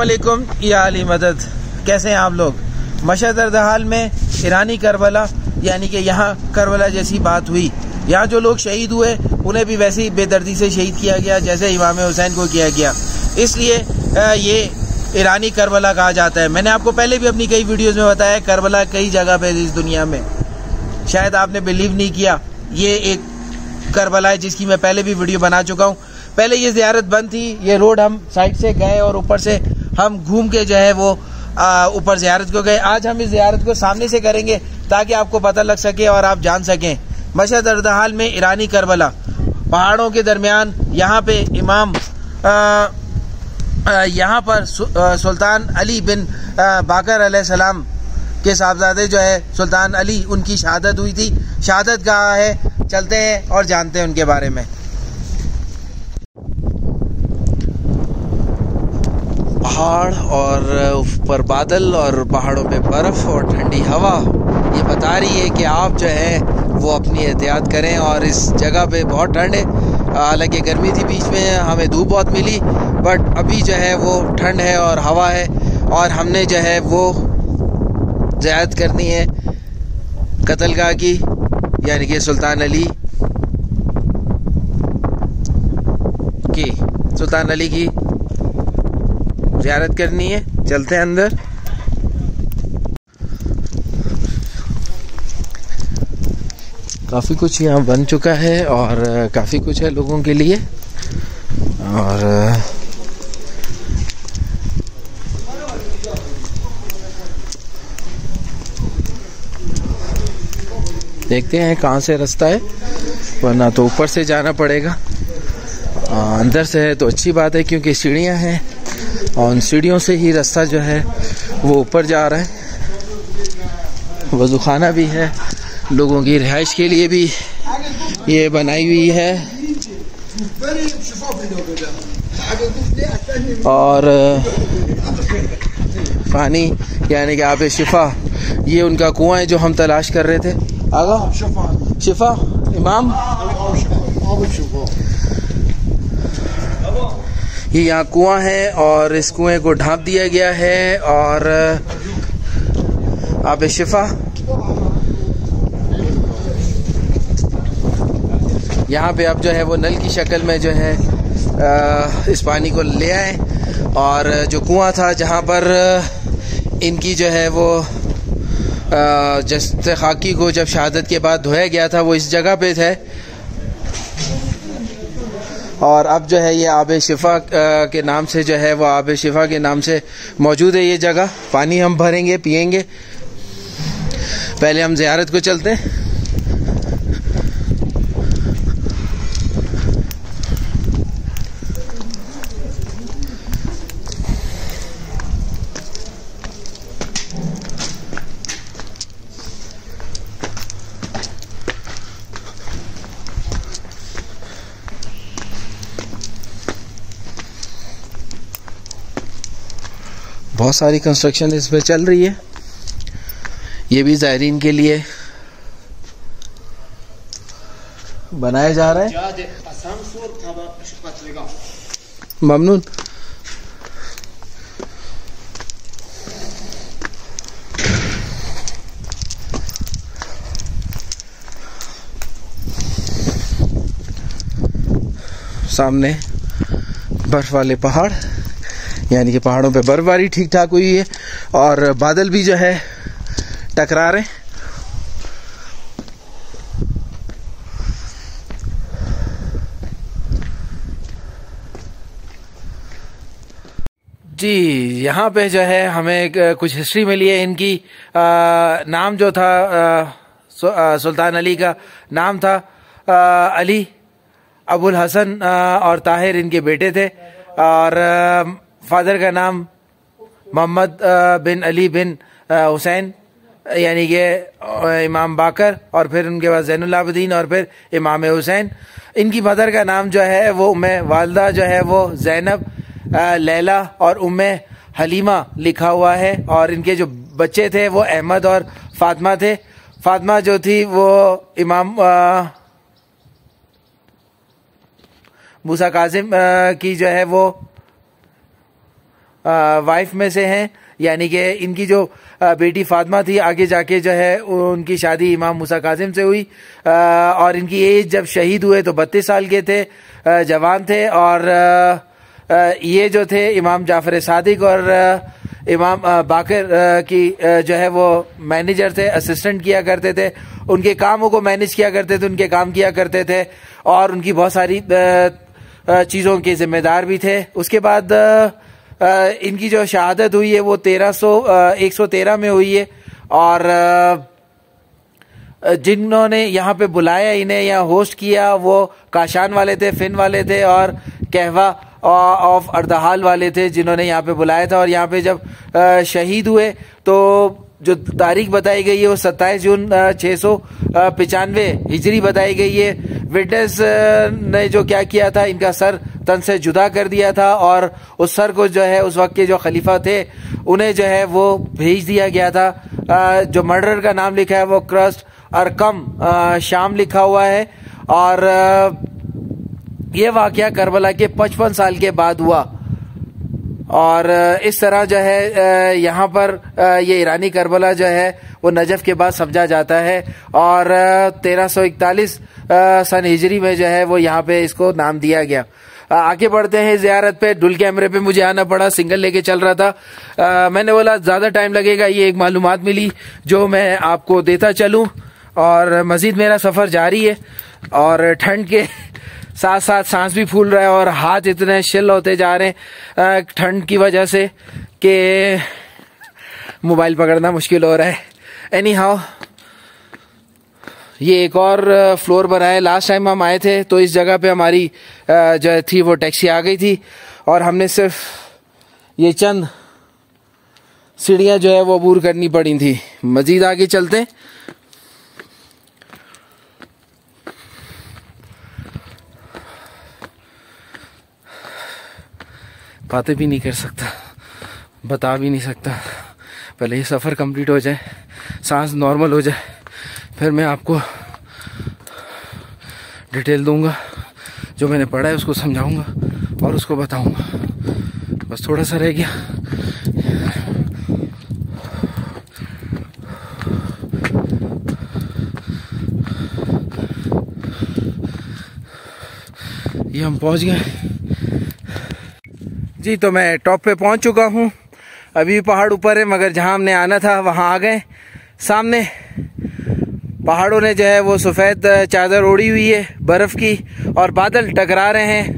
अस्सलामुअलैकुम या अली मदद। कैसे हैं आप लोग? मशहद अर्दहाल में ईरानी करबला, यानी कि यहाँ करबला जैसी बात हुई। यहाँ जो लोग शहीद हुए उन्हें भी वैसे ही बेदर्दी से शहीद किया गया जैसे इमाम हुसैन को किया गया, इसलिए ये ईरानी करबला कहा जाता है। मैंने आपको पहले भी अपनी कई वीडियोस में बताया, करबला कई जगह पे इस दुनिया में, शायद आपने बिलीव नहीं किया। ये एक करबला है जिसकी मैं पहले भी वीडियो बना चुका हूँ। पहले ये ज़ियारत बंद थी, ये रोड हम साइड से गए और ऊपर से हम घूम के जो है वो ऊपर ज़ियारत को गए। आज हम इस ज़ियारत को सामने से करेंगे ताकि आपको पता लग सके और आप जान सकें। मशहद अर्दहाल में ईरानी करबला, पहाड़ों के दरमियान यहाँ पे इमाम यहाँ पर सुल्तान अली बिन बाकर अलैहिस्सलाम के साहबजादे जो है सुल्तान अली, उनकी शहादत हुई थी। शहादत कहाँ है, चलते हैं और जानते हैं उनके बारे में। पहाड़ और ऊपर बादल और पहाड़ों पे बर्फ़ और ठंडी हवा ये बता रही है कि आप जो है वो अपनी एहतियात करें। और इस जगह पे बहुत ठंड है, हालांकि गर्मी थी बीच में, हमें धूप बहुत मिली, बट अभी जो है वो ठंड है और हवा है। और हमने जो है वो ज़ियारत करनी है कत्लगाह की, यानी कि सुल्तान अली की ज़ियारत करनी है। चलते हैं अंदर। काफ़ी कुछ यहाँ बन चुका है और काफ़ी कुछ है लोगों के लिए। और देखते हैं कहाँ से रास्ता है, वरना तो ऊपर से जाना पड़ेगा। अंदर से है तो अच्छी बात है क्योंकि सीढ़ियाँ हैं और उन सीढ़ियों से ही रास्ता जो है वो ऊपर जा रहा है। वज़ूखाना भी है, लोगों की रिहाइश के लिए भी ये बनाई हुई है। और पानी यानी कि आब शिफा, ये उनका कुआं है जो हम तलाश कर रहे थे। आगा शिफा इमाम, ये यहाँ कुआं है और इस कुएं को ढांप दिया गया है। और आब शिफा, यहाँ पे अब जो है वो नल की शक्ल में जो है इस पानी को ले आए। और जो कुआं था जहाँ पर इनकी जो है वो जस्ते खाकी को जब शहादत के बाद धोया गया था, वो इस जगह पे थे। और अब जो है ये आब शिफा के नाम से जो है वो आब शिफा के नाम से मौजूद है ये जगह। पानी हम भरेंगे, पिएंगे। पहले हम ज़ियारत को चलते हैं। बहुत सारी कंस्ट्रक्शन इसमें चल रही है, ये भी ज़ायरीन के लिए बनाया जा रहा है। ममनून। सामने बर्फ वाले पहाड़, यानी कि पहाड़ों पे बर्फबारी ठीक ठाक हुई है और बादल भी जो है टकरा रहे। जी, यहाँ पे जो है हमें कुछ हिस्ट्री मिली है इनकी। नाम जो था सुल्तान अली का नाम था अली अबुल हसन और ताहिर इनके बेटे थे। और फादर का नाम मोहम्मद बिन अली बिन हुसैन, यानी कि इमाम बाकर, और फिर उनके बाद ज़ैनुल आबिदीन और फिर इमाम हुसैन। इनकी मदर का नाम जो है वो उम्मे वालदा जो है वो ज़ैनब, लैला और उम्मे हलीमा लिखा हुआ है। और इनके जो बच्चे थे वो अहमद और फातिमा थे। फातिमा जो थी वो इमाम मूसा काजिम की जो है वो वाइफ में से हैं, यानी कि इनकी जो बेटी फातिमा थी आगे जाके जो है उनकी शादी इमाम मूसा काजिम से हुई, और इनकी एज जब शहीद हुए तो 32 साल के थे, जवान थे। और ये जो थे इमाम जाफर सादिक और इमाम बाकर की जो है वो मैनेजर थे, असिस्टेंट किया करते थे, उनके कामों को मैनेज किया करते थे, उनके काम किया करते थे, और उनकी बहुत सारी चीज़ों के जिम्मेदार भी थे। उसके बाद इनकी जो शहादत हुई है वो 113 में हुई है, और जिन्होंने यहाँ पे बुलाया इन्हें या होस्ट किया वो काशान वाले थे, फिन वाले थे, और कहवा ऑफ अर्दहाल वाले थे जिन्होंने यहाँ पे बुलाया था। और यहाँ पे जब शहीद हुए तो जो तारीख बताई गई है वो 27 जून 695 हिजरी बताई गई है। विटनेस ने जो क्या किया था, इनका सर तन से जुदा कर दिया था, और उस सर को जो है उस वक्त के जो खलीफा थे उन्हें जो है वो भेज दिया गया था। जो मर्डर का नाम लिखा है वो क्रस्ट अरकम शाम लिखा हुआ है, और ये वाकया करबला के 55 साल के बाद हुआ। और इस तरह जो है यहाँ पर ये ईरानी करबला जो है वो नजफ के बाद समझा जाता है, और 1341 सन हिजरी में जो है वो यहाँ पे इसको नाम दिया गया। आगे बढ़ते हैं जियारत पे। डुल कैमरे पे मुझे आना पड़ा, सिंगल लेके चल रहा था। मैंने बोला ज़्यादा टाइम लगेगा, ये एक मालूमात मिली जो मैं आपको देता चलूँ, और मज़ीद मेरा सफ़र जारी है। और ठंड के साथ साथ सांस भी फूल रहा है, और हाथ इतने शिल होते जा रहे हैं ठंड की वजह से कि मोबाइल पकड़ना मुश्किल हो रहा है। एनी हाउ, ये एक और फ्लोर पर है। लास्ट टाइम हम आए थे तो इस जगह पे हमारी जो थी वो टैक्सी आ गई थी, और हमने सिर्फ ये चंद सीढ़ियाँ जो है वो अबूर करनी पड़ी थी। मज़ीद आगे चलते। बातें भी नहीं कर सकता, बता भी नहीं सकता। पहले ये सफ़र कंप्लीट हो जाए, सांस नॉर्मल हो जाए, फिर मैं आपको डिटेल दूंगा, जो मैंने पढ़ा है उसको समझाऊंगा और उसको बताऊंगा। बस थोड़ा सा रह गया। ये हम पहुंच गए जी। तो मैं टॉप पे पहुंच चुका हूं। अभी पहाड़ ऊपर है, मगर जहां हमने आना था वहां आ गए। सामने पहाड़ों ने जो है वो सफ़ेद चादर ओढ़ी हुई है बर्फ़ की, और बादल टकरा रहे हैं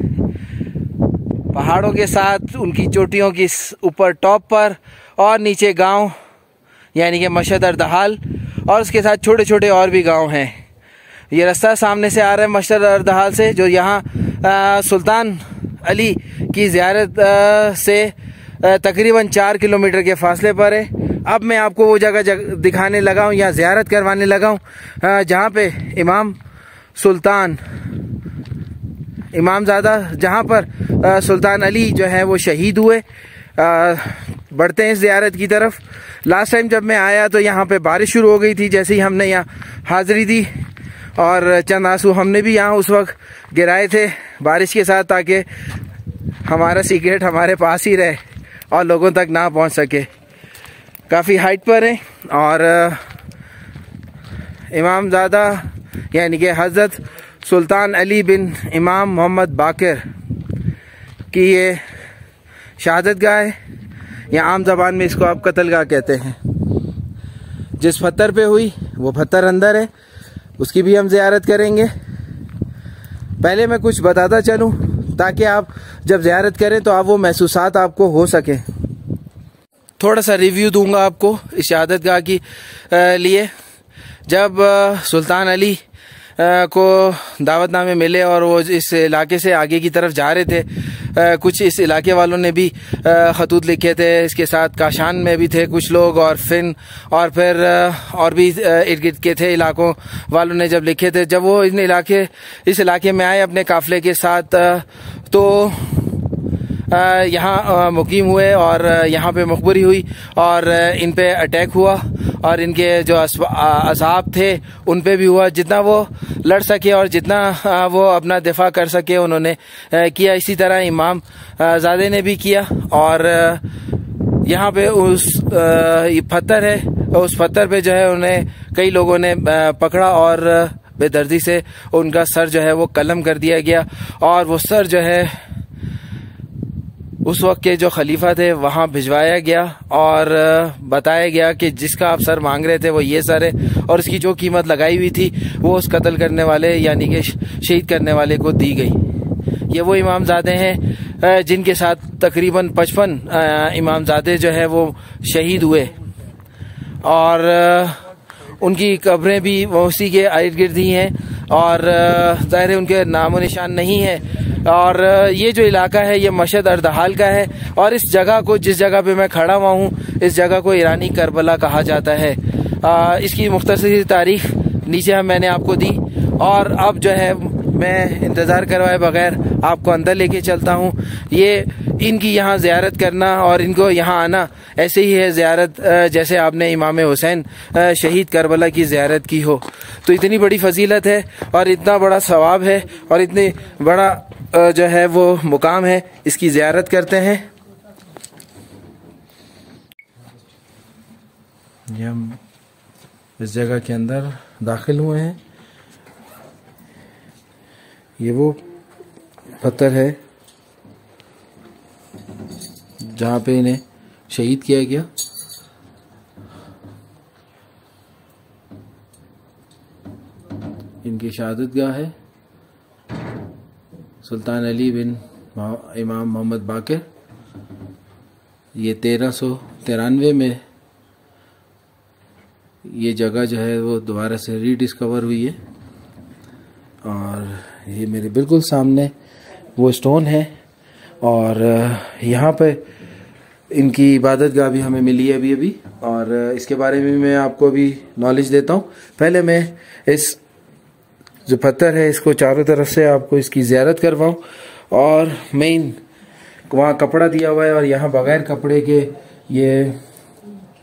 पहाड़ों के साथ उनकी चोटियों की ऊपर टॉप पर, और नीचे गांव यानी कि मशहद अर्दहाल, और उसके साथ छोटे छोटे और भी गांव हैं। ये रास्ता सामने से आ रहा है मशहद अर्दहाल से, जो यहाँ सुल्तान अली की ज़ियारत से तकरीबन 4 किलोमीटर के फासले पर है। अब मैं आपको वो जगह दिखाने लगा हूँ, या ज़ियारत करवाने लगा हूँ, जहाँ पे इमाम सुल्तान इमामज़ादा, जहाँ पर सुल्तान अली जो है वो शहीद हुए। बढ़ते हैं इस ज़ियारत की तरफ। लास्ट टाइम जब मैं आया तो यहाँ पे बारिश शुरू हो गई थी, जैसे ही हमने यहाँ हाज़िरी दी, और चंद आंसू हमने भी यहाँ उस वक्त गिराए थे बारिश के साथ, ताकि हमारा सीक्रेट हमारे पास ही रहे और लोगों तक ना पहुँच सके। काफ़ी हाइट पर है, और इमामज़ादा यानी कि हज़रत सुल्तान अली बिन इमाम मोहम्मद बाकर की ये शहादत गाह है, या आम ज़बान में इसको आप कत्लगाह कहते हैं। जिस पत्थर पे हुई वो पत्थर अंदर है, उसकी भी हम ज़ियारत करेंगे। पहले मैं कुछ बताता चलूँ ताकि आप जब ज़ियारत करें तो आप वो महसूसात आपको हो सकें। थोड़ा सा रिव्यू दूंगा आपको इस शहादत गाह की लिए। जब सुल्तान अली को दावतनामे मिले और वो इस इलाके से आगे की तरफ जा रहे थे, कुछ इस इलाके वालों ने भी खतूत लिखे थे, इसके साथ काशान में भी थे कुछ लोग, और फिन, और फिर और भी इर्द गिर्द के थे इलाकों वालों ने जब लिखे थे। जब वो इस इलाके में आए अपने काफिले के साथ, तो यहाँ मुकीम हुए और यहाँ पे मकबरी हुई और इन पे अटैक हुआ और इनके जो असहाब थे उन पे भी हुआ। जितना वो लड़ सके और जितना वो अपना दिफा कर सके उन्होंने किया। इसी तरह इमाम ज़ादे ने भी किया। और यहाँ पे उस पत्थर है, उस पत्थर पे जो है उन्हें कई लोगों ने पकड़ा और बेदर्दी से उनका सर जो है वो कलम कर दिया गया। और वो सर जो है उस वक्त के जो खलीफा थे वहाँ भिजवाया गया और बताया गया कि जिसका आप सर मांग रहे थे वो ये सर है और इसकी जो कीमत लगाई हुई थी वो उस कत्ल करने वाले यानी कि शहीद करने वाले को दी गई। ये वो इमामजादे हैं जिनके साथ तकरीबन 55 इमामजादे जो है वो शहीद हुए और उनकी कब्रें भी उसी के इर्द गिर्द ही हैं और ज़ाहिर है उनके नामो निशान नहीं है। और ये जो इलाका है ये मशहद अर्दहाल का है और इस जगह को, जिस जगह पे मैं खड़ा हुआ हूँ, इस जगह को ईरानी करबला कहा जाता है। इसकी मुख्तसर तारीख नीचे मैंने आपको दी और अब जो है मैं इंतज़ार करवाए बगैर आपको अंदर लेके चलता हूँ। ये इनकी यहाँ ज़ियारत करना और इनको यहाँ आना ऐसे ही है ज़ियारत जैसे आपने इमाम हुसैन शहीद करबला की ज़ियारत की हो। तो इतनी बड़ी फजीलत है और इतना बड़ा सवाब है और इतनी बड़ा जो है वो मुकाम है, इसकी ज़ियारत करते हैं। ये हम इस जगह के अंदर दाखिल हुए हैं। ये वो पत्थर है जहाँ पे इन्हें शहीद किया गया। इनकी शहादतगाह है सुल्तान अली बिन इमाम मोहम्मद बाक़िर। ये 1393 में ये जगह जो है वो दोबारा से रीडिस्कवर हुई है और ये मेरे बिल्कुल सामने वो स्टोन है और यहाँ पे इनकी इबादतगाह भी हमें मिली है अभी और इसके बारे में मैं आपको अभी नॉलेज देता हूँ। पहले मैं इस जो पत्थर है इसको चारों तरफ से आपको इसकी ज़ियारत करवाऊँ और मेन वहाँ कपड़ा दिया हुआ है और यहाँ बगैर कपड़े के ये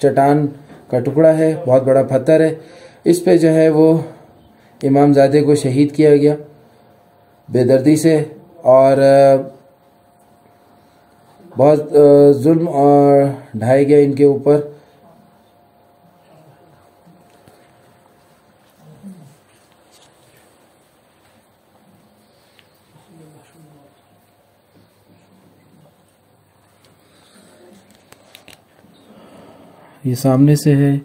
चट्टान का टुकड़ा है, बहुत बड़ा पत्थर है। इस पे जो है वो इमामजादे को शहीद किया गया बेदर्दी से और बहुत जुल्म ढाए गए इनके ऊपर। ये सामने से है।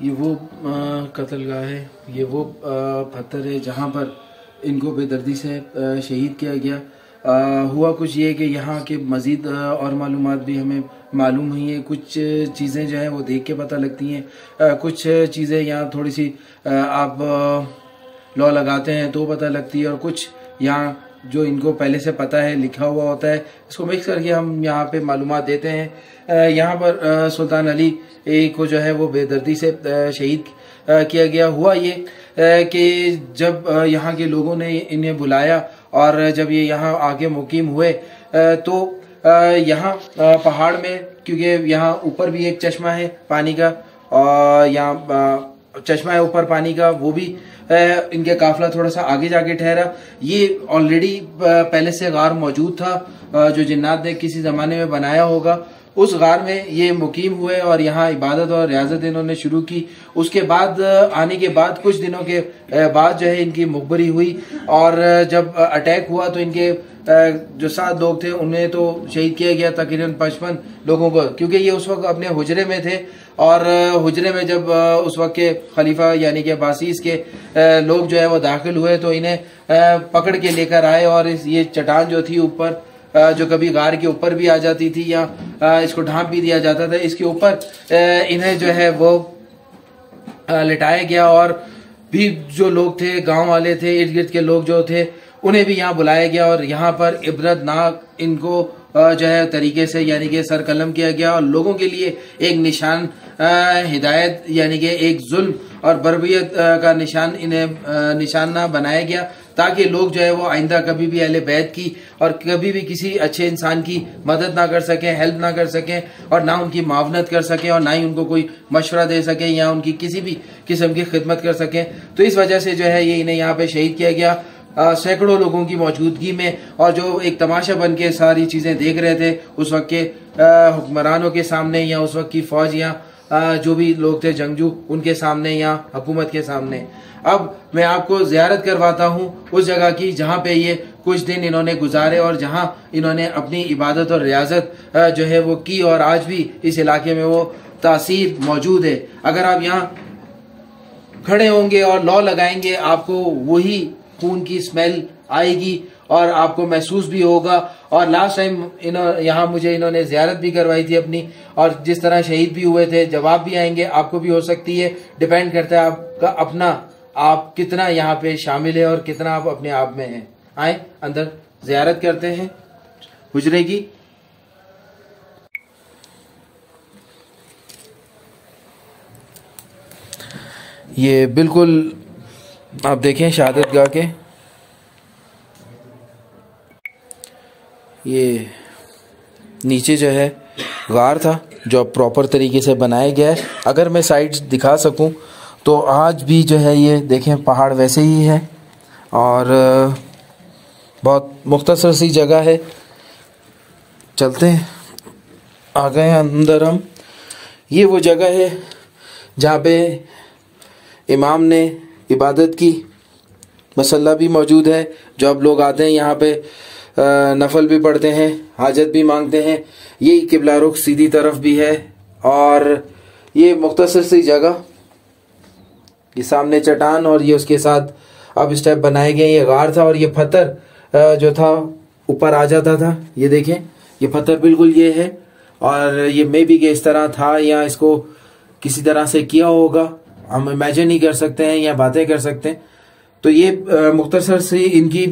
ये वो कत्लगाह है, ये वो पत्थर है जहाँ पर इनको बेदर्दी से शहीद किया गया। हुआ कुछ ये कि यहाँ के मज़ीद और मालूमात भी हमें मालूम हुई है। कुछ चीज़ें जो हैं वो देख के पता लगती हैं, कुछ चीज़ें यहाँ थोड़ी सी आप लॉ लगाते हैं तो पता लगती है, और कुछ यहाँ जो इनको पहले से पता है लिखा हुआ होता है, इसको मिक्स करके हम यहाँ पे मालूमात देते हैं। यहाँ पर सुल्तान अली को जो है वो बेदर्दी से शहीद किया गया। हुआ ये कि जब यहाँ के लोगों ने इन्हें बुलाया और जब ये यहाँ आके मुकीम हुए तो यहाँ पहाड़ में, क्योंकि यहाँ ऊपर भी एक चश्मा है पानी का, और यहाँ चश्मा है ऊपर पानी का, वो भी इनके काफिला थोड़ा सा आगे जाके ठहरा। ये ऑलरेडी पहले से गार मौजूद था जो जिन्नात ने किसी जमाने में बनाया होगा। उस गार में ये मुकीम हुए और यहाँ इबादत और रियाजत इन्होंने शुरू की। उसके बाद आने के बाद कुछ दिनों के बाद जो है इनकी मुखबरी हुई, और जब अटैक हुआ तो इनके जो 7 लोग थे उन्हें तो शहीद किया गया, तकरीबन 55 लोगों को, क्योंकि ये उस वक्त अपने हुजरे में थे। और हुजरे में जब उस वक्त के खलीफा यानी कि अब्बासीस के लोग जो है वो दाखिल हुए तो इन्हें पकड़ के लेकर आए, और ये चट्टान जो थी ऊपर, जो कभी गार के ऊपर भी आ जाती थी या इसको ढांप भी दिया जाता था, इसके ऊपर इन्हें जो है वो लिटाया गया। और भी जो लोग थे, गांव वाले थे, इर्द गिर्द के लोग जो थे, उन्हें भी यहाँ बुलाया गया और यहाँ पर इबरतनाक इनको जो है तरीके से यानी कि सर कलम किया गया, और लोगों के लिए एक निशान हिदायत यानी कि एक जुल्म और बर्बियत का निशान इन्हें निशाना बनाया गया, ताकि लोग जो है वो आइंदा कभी भी अहले बैत की और कभी भी किसी अच्छे इंसान की मदद ना कर सकें, हेल्प ना कर सकें, और ना उनकी मावनत कर सकें, और ना ही उनको कोई मशवरा दे सकें या उनकी किसी भी किस्म की खिदमत कर सकें। तो इस वजह से जो है ये इन्हें यहाँ पे शहीद किया गया सैकड़ों लोगों की मौजूदगी में, और जो एक तमाशा बन के सारी चीजें देख रहे थे उस वक्त के हुक्मरानों के सामने, या उस वक्त की फौज या जो भी लोग थे जंगजू उनके सामने या हुकूमत के सामने। अब मैं आपको जियारत करवाता हूँ उस जगह की जहाँ पे ये कुछ दिन इन्होंने गुजारे और जहाँ इन्होंने अपनी इबादत और रियाजत जो है वो की, और आज भी इस इलाके में वो तासीर मौजूद है। अगर आप यहाँ खड़े होंगे और लौ लगाएंगे, आपको वही खून की स्मेल आएगी और आपको महसूस भी होगा। और लास्ट टाइम यहाँ मुझे इन्होंने जियारत भी करवाई थी अपनी, और जिस तरह शहीद भी हुए थे, जब आप भी आएंगे आपको भी हो सकती है। डिपेंड करता है आपका अपना, आप कितना यहाँ पे शामिल है और कितना आप अपने आप में हैं। आए अंदर जियारत करते हैं हुजरे की। ये बिल्कुल आप देखें शहादत गाह के, ये नीचे जो है गार था जो प्रॉपर तरीके से बनाया गया है। अगर मैं साइड दिखा सकूं तो आज भी जो है ये देखें पहाड़ वैसे ही है, और बहुत मुख्तसर सी जगह है। चलते हैं, आ गए अंदर हम। ये वो जगह है जहाँ पे इमाम ने इबादत की, मसल्ला भी मौजूद है, जो अब लोग आते हैं यहाँ पे नफल भी पढ़ते हैं, हाजत भी मांगते हैं। ये किबला रुख सीधी तरफ भी है, और ये मुख्तसर सी जगह, ये सामने चट्टान और ये उसके साथ अब स्टेप बनाए गए। ये गार था और ये पत्थर जो था ऊपर आ जाता था। ये देखें ये पत्थर बिल्कुल ये है, और ये मे भी कि इस तरह था या इसको किसी तरह से किया होगा, हम इमेजिन नहीं कर सकते हैं या बातें कर सकते हैं। तो ये मुख्तसर सी इनकी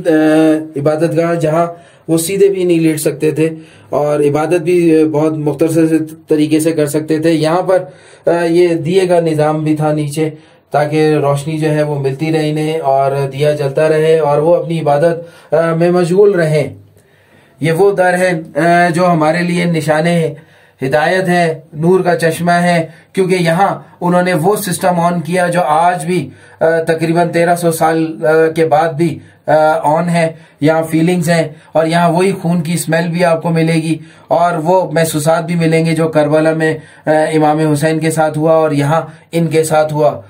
इबादत गाह, जहाँ वो सीधे भी नहीं लेट सकते थे और इबादत भी बहुत मुख्तसर तरीके से कर सकते थे। यहाँ पर ये दिए का निज़ाम भी था नीचे, ताकि रोशनी जो है वो मिलती रहे इन्हें और दिया जलता रहे और वो अपनी इबादत में मशगूल रहें। ये वो दर है जो हमारे लिए निशाने हिदायत है, नूर का चश्मा है, क्योंकि यहाँ उन्होंने वो सिस्टम ऑन किया जो आज भी तकरीबन 1300 साल के बाद भी ऑन है। यहाँ फीलिंग्स हैं और यहाँ वही खून की स्मेल भी आपको मिलेगी और वो महसूसात भी मिलेंगे जो करबला में इमाम हुसैन के साथ हुआ और यहाँ इनके साथ हुआ।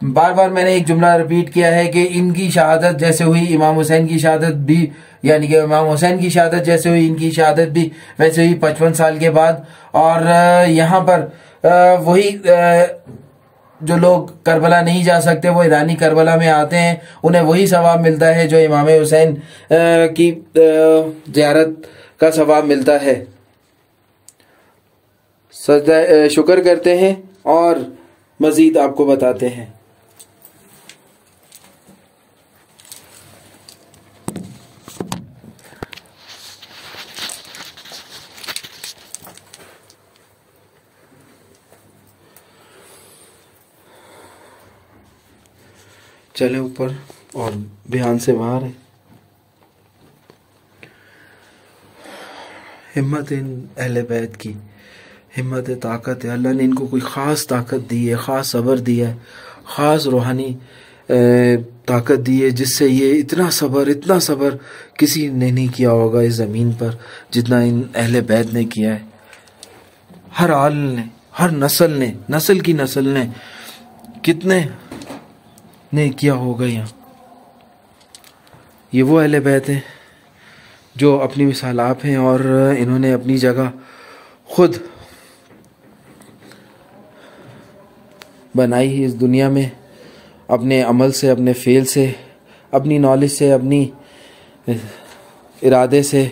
बार बार मैंने एक जुमला रिपीट किया है कि इनकी शहादत जैसे हुई इमाम हुसैन की शहादत भी, यानी कि इमाम हुसैन की शहादत जैसे हुई इनकी शहादत भी वैसे हुई 55 साल के बाद। और यहाँ पर वही जो लोग करबला नहीं जा सकते वो ईरानी करबला में आते हैं, उन्हें वही सवाब मिलता है जो इमाम हुसैन की ज़ियारत का सवाब मिलता है। सजदा शुक्र करते हैं और मज़ीद आपको बताते हैं। चले ऊपर और बयान से बाहर है। हिम्मत इन अहले बैत की हिम्मत ताकत है। अल्लाह ने इनको कोई ख़ास ताकत दी है, ख़ास सब्र दिया है, ख़ास रूहानी ताकत दी है, जिससे ये इतना सब्र किसी ने नहीं किया होगा इस ज़मीन पर जितना इन अहले बैत ने किया है। हर आल ने, हर नस्ल की नस्ल ने कितने ने किया होगा यहाँ। ये वो अहले बैत हैं जो अपनी मिसाल आप हैं और इन्होंने अपनी जगह खुद बनाई है इस दुनिया में, अपने अमल से, अपने फ़ेल से, अपनी नॉलेज से, अपनी इरादे से,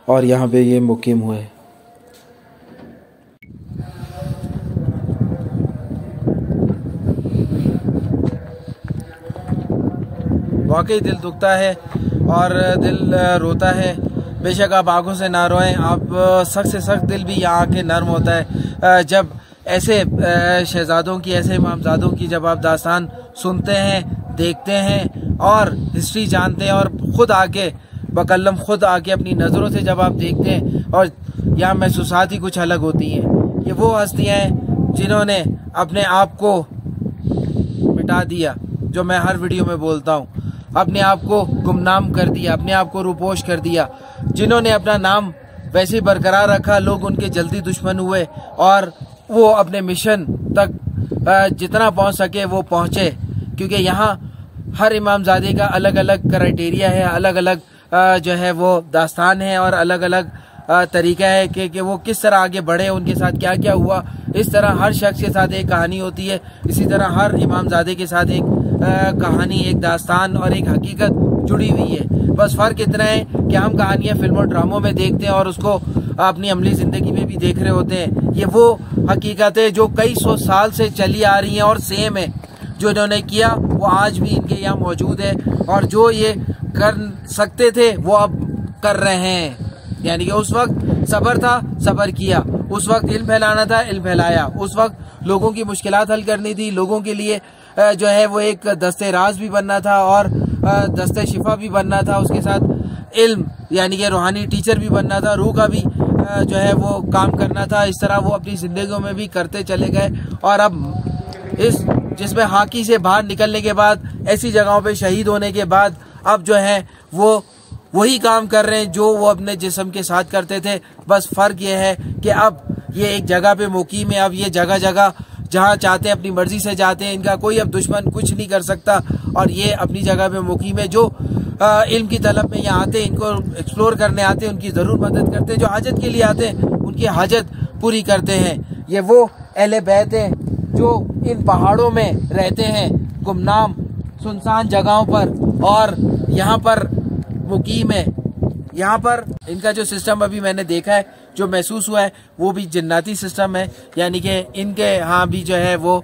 और यहाँ पे ये मुकीम हुए। वाकई दिल दुखता है और दिल रोता है। बेशक आप आंखों से ना रोएं, आप सख्त से सख्त दिल भी यहाँ आके नर्म होता है जब ऐसे शहजादों की, ऐसे इमामजादों की जब आप दास्तान सुनते हैं, देखते हैं और हिस्ट्री जानते हैं और खुद आके बकल्लम खुद आके अपनी नज़रों से जब आप देखते हैं, और यहाँ महसूसात ही कुछ अलग होती हैं। ये वो हस्तियाँ हैं जिन्होंने अपने आप को मिटा दिया, जो मैं हर वीडियो में बोलता हूँ, अपने आप को गुमनाम कर दिया, अपने आप को रुपोश कर दिया। जिन्होंने अपना नाम वैसे ही बरकरार रखा, लोग उनके जल्दी दुश्मन हुए और वो अपने मिशन तक जितना पहुंच सके वो पहुंचे, क्योंकि यहाँ हर इमामजादे का अलग अलग क्राइटेरिया है, अलग अलग जो है वो दास्तान है और अलग अलग तरीका है कि वो किस तरह आगे बढ़े, उनके साथ क्या क्या हुआ। इस तरह हर शख्स के साथ एक कहानी होती है, इसी तरह हर इमामजादे के साथ एक कहानी, एक दास्तान और एक हकीकत जुड़ी हुई है। बस फ़र्क इतना है कि हम कहानियाँ फिल्मों और ड्रामों में देखते हैं और उसको अपनी अमली ज़िंदगी में भी देख रहे होते हैं। ये वो हकीकतें जो कई सौ साल से चली आ रही हैं और सेम है, जो इन्होंने किया वो आज भी इनके यहाँ मौजूद है, और जो ये कर सकते थे वो अब कर रहे हैं। यानी कि उस वक्त सब्र था, सब्र किया, उस वक्त इल्म फैलाना था, इल्म फैलाया, उस वक्त लोगों की मुश्किलात हल करनी थी, लोगों के लिए जो है वो एक दस्ते राज भी बनना था और दस्ते शिफा भी बनना था, उसके साथ इल्म यानी कि रूहानी टीचर भी बनना था, रूह का भी जो है वो काम करना था। इस तरह वो अपनी ज़िंदगियों में भी करते चले गए, और अब इस जिसमें हाकी से बाहर निकलने के बाद, ऐसी जगहों पे शहीद होने के बाद, अब जो है वो वही काम कर रहे हैं जो वो अपने जिस्म के साथ करते थे। बस फ़र्क ये है कि अब ये एक जगह पे मुकीम है, अब ये जगह जगह जहाँ चाहते हैं अपनी मर्जी से जाते हैं, इनका कोई अब दुश्मन कुछ नहीं कर सकता, और ये अपनी जगह पे मुकीम है। जो इल्म की तलब में यहाँ आते हैं, इनको एक्सप्लोर करने आते हैं, उनकी ज़रूर मदद करते हैं, जो हाजत के लिए आते हैं उनकी हाजत पूरी करते हैं। ये वो अहले बैत हैं जो इन पहाड़ों में रहते हैं, गुमनाम सुनसान जगहों पर, और यहाँ पर मुकीम है। यहाँ पर इनका जो सिस्टम अभी मैंने देखा है, जो महसूस हुआ है, वो भी जन्नाती सिस्टम है, यानी कि इनके यहाँ भी जो है वो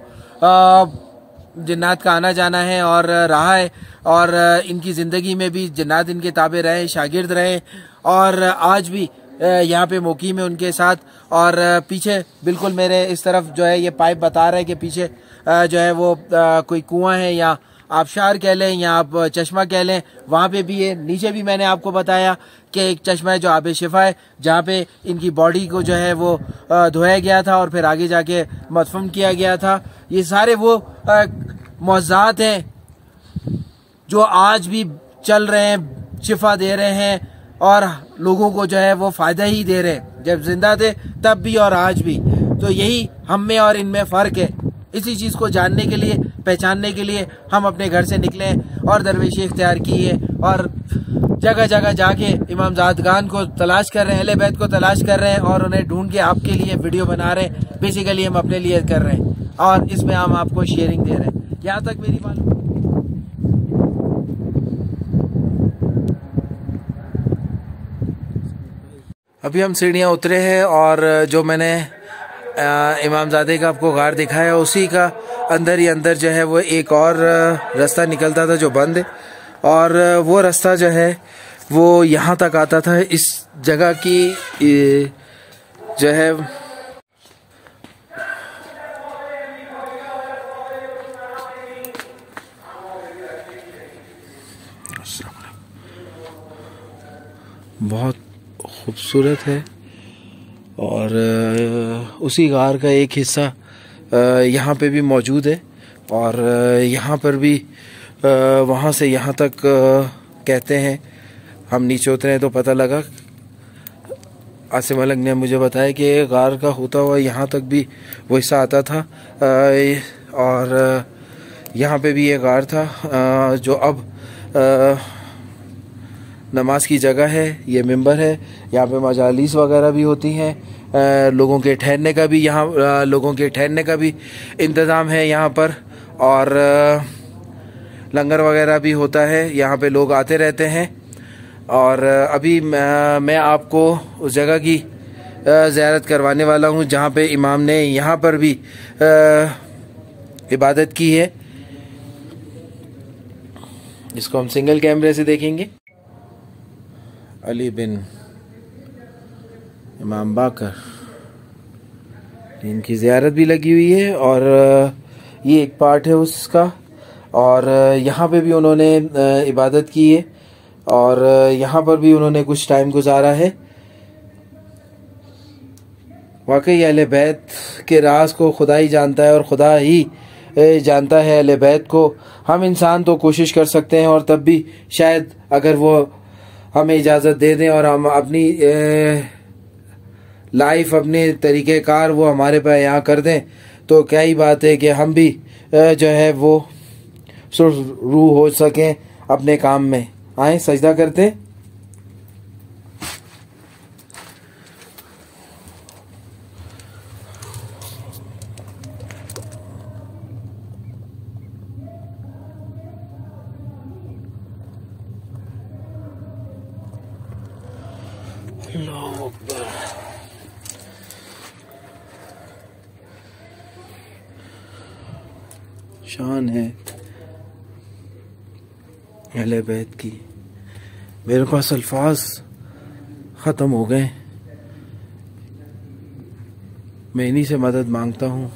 जन्नत का आना जाना है और रहा है, और इनकी ज़िंदगी में भी जन्नत इनके ताबे रहे, शागिर्द रहे, और आज भी यहाँ पे मुकीम है उनके साथ। और पीछे बिल्कुल मेरे इस तरफ जो है ये पाइप बता रहा है कि पीछे जो है वो कोई कुआं है, या आबशार कह लें या आप चश्मा कह लें, वहाँ पे भी है। नीचे भी मैंने आपको बताया कि एक चश्मा है जो आबे शिफा है, जहाँ पे इनकी बॉडी को जो है वो धोया गया था और फिर आगे जाके मदफन किया गया था। ये सारे वो मौज़ात हैं जो आज भी चल रहे हैं, शिफा दे रहे हैं और लोगों को जो है वो फ़ायदा ही दे रहे हैं, जब जिंदा थे तब भी और आज भी। तो यही हम में और इनमें फ़र्क है। इसी चीज़ को जानने के लिए, पहचानने के लिए हम अपने घर से निकले और दरवेशी इख्तियार की है, और जगह जगह जाके इमामजादगान को तलाश कर रहे हैं, अहले बैत को तलाश कर रहे हैं, और उन्हें ढूंढ के आपके लिए वीडियो बना रहे हैं। बेसिकली हम अपने लिए कर रहे हैं। और इसमें हम आपको शेयरिंग दे रहे हैं। यहाँ तक मेरी मालूम। अभी हम सीढ़ियाँ उतरे हैं और जो मैंने इमामजादे का आपको गार दिखाया उसी का अंदर ही अंदर जो है वो एक और रास्ता निकलता था जो बंद है, और वो रास्ता जो है वो यहाँ तक आता था। इस जगह की जो है बहुत खूबसूरत है, और उसी गार का एक हिस्सा यहाँ पे भी मौजूद है, और यहाँ पर भी वहाँ से यहाँ तक कहते हैं। हम नीचे उतरे तो पता लगा, आसिम मलिक ने मुझे बताया कि गार का होता हुआ यहाँ तक भी वो हिस्सा आता था, और यहाँ पे भी ये गार था जो अब नमाज की जगह है। ये मिंबर है, यहाँ पे मजालिस वगैरह भी होती हैं, लोगों के ठहरने का भी यहाँ लोगों के ठहरने का भी इंतज़ाम है यहाँ पर, और लंगर वगैरह भी होता है। यहाँ पे लोग आते रहते हैं। और अभी मैं आपको उस जगह की ज़ियारत करवाने वाला हूँ जहाँ पे इमाम ने यहाँ पर भी इबादत की है, जिसको हम सिंगल कैमरे से देखेंगे। अली बिन इमाम बाकर, इनकी ज़ियारत भी लगी हुई है, और ये एक पार्ट है उसका। और यहाँ पे भी उन्होंने इबादत की है, और यहाँ पर भी उन्होंने कुछ टाइम गुजारा है। वाकई अहले बैत के राज को खुदा ही जानता है, और खुदा ही जानता है अहले बैत को। हम इंसान तो कोशिश कर सकते हैं, और तब भी शायद अगर वो हमें इजाज़त दे दें और हम अपनी लाइफ, अपने तरीक़ेकार वो हमारे पे यहाँ कर दें, तो क्या ही बात है कि हम भी जो है वो सुरूह हो सकें अपने काम में। आए सजदा करते। अल्लाहु अकबर। शान है अहले बैत की। मेरे पास अल्फाज ख़त्म हो गए। मैं इन्हीं से मदद मांगता हूँ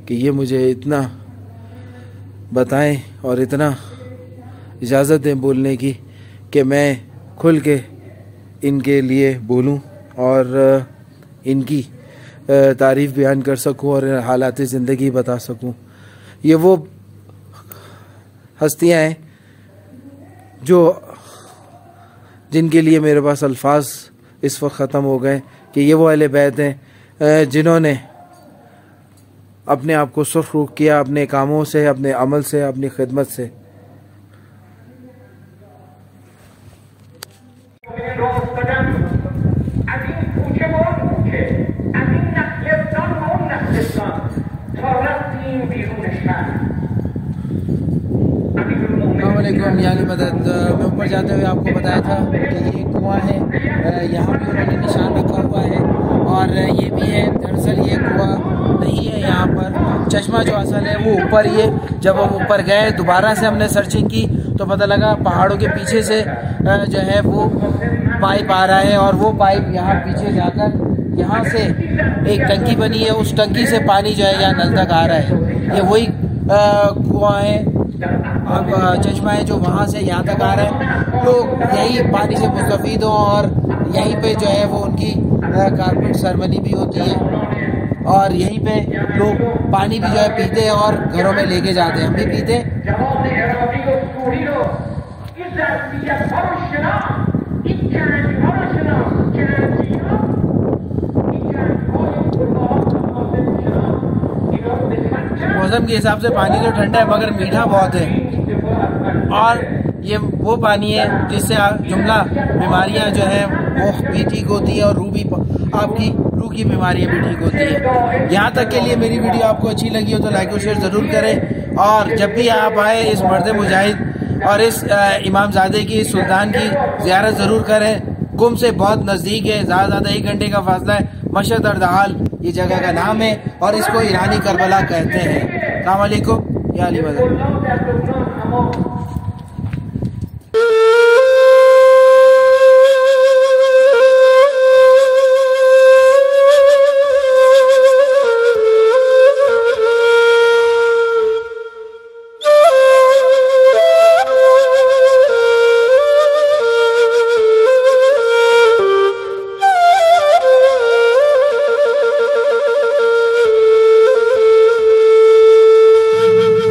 कि ये मुझे इतना बताएं और इतना इजाज़त दें बोलने की कि मैं खुल के इनके लिए बोलूं और इनकी तारीफ़ बयान कर सकूं और हालात ज़िंदगी बता सकूं। ये वो हस्तियां हैं जो जिनके लिए मेरे पास अल्फाज इस वक्त ख़त्म हो गए कि ये वो अहले बैत हैं जिन्होंने अपने आप को सुरख़रू किया अपने कामों से, अपने अमल से, अपनी खिदमत से। यानी मदद में ऊपर जाते हुए आपको बताया था कि ये कुआं है, यहाँ भी उन्होंने निशान रखा हुआ है, और ये भी है। दरअसल ये कुआं नहीं है, यहाँ पर चश्मा जो असल है वो ऊपर ही है। जब हम ऊपर गए दोबारा से हमने सर्चिंग की तो पता लगा पहाड़ों के पीछे से जो है वो पाइप आ रहा है, और वो पाइप यहाँ पीछे जाकर यहाँ से एक टंकी बनी है, उस टंकी से पानी जो है यहाँ नल तक आ रहा है। ये वही कुआं है, चश्मा है जो वहाँ से यहाँ तक आ रहा है। लोग यही पानी से मुस्तफ़ीद हों, और यहीं पे जो है वो उनकी कारपेट सेरेमनी भी होती है, और यहीं पे लोग पानी भी जो है पीते हैं और घरों में लेके जाते हैं। हम भी पीते। मौसम के हिसाब से पानी तो ठंडा है मगर मीठा बहुत है, और ये वो पानी है जिससे जुमला बीमारियां जो है वो भी ठीक होती है और रूह भी आपकी रूह की बीमारियां भी ठीक होती है। यहाँ तक के लिए मेरी वीडियो आपको अच्छी लगी हो तो लाइक और शेयर जरूर करें, और जब भी आप आए इस मर्द मुजाहिद और इस इमामजादे की, सुल्तान की ज़ियारत जरूर करें। कुम से बहुत नज़दीक है, ज़्यादा 1 घंटे का फासला है। मशहद अर्दहाल ये जगह का नाम है और इसको ईरानी करबला कहते हैं। अस्सलाम वालेकुम, या अली मदद।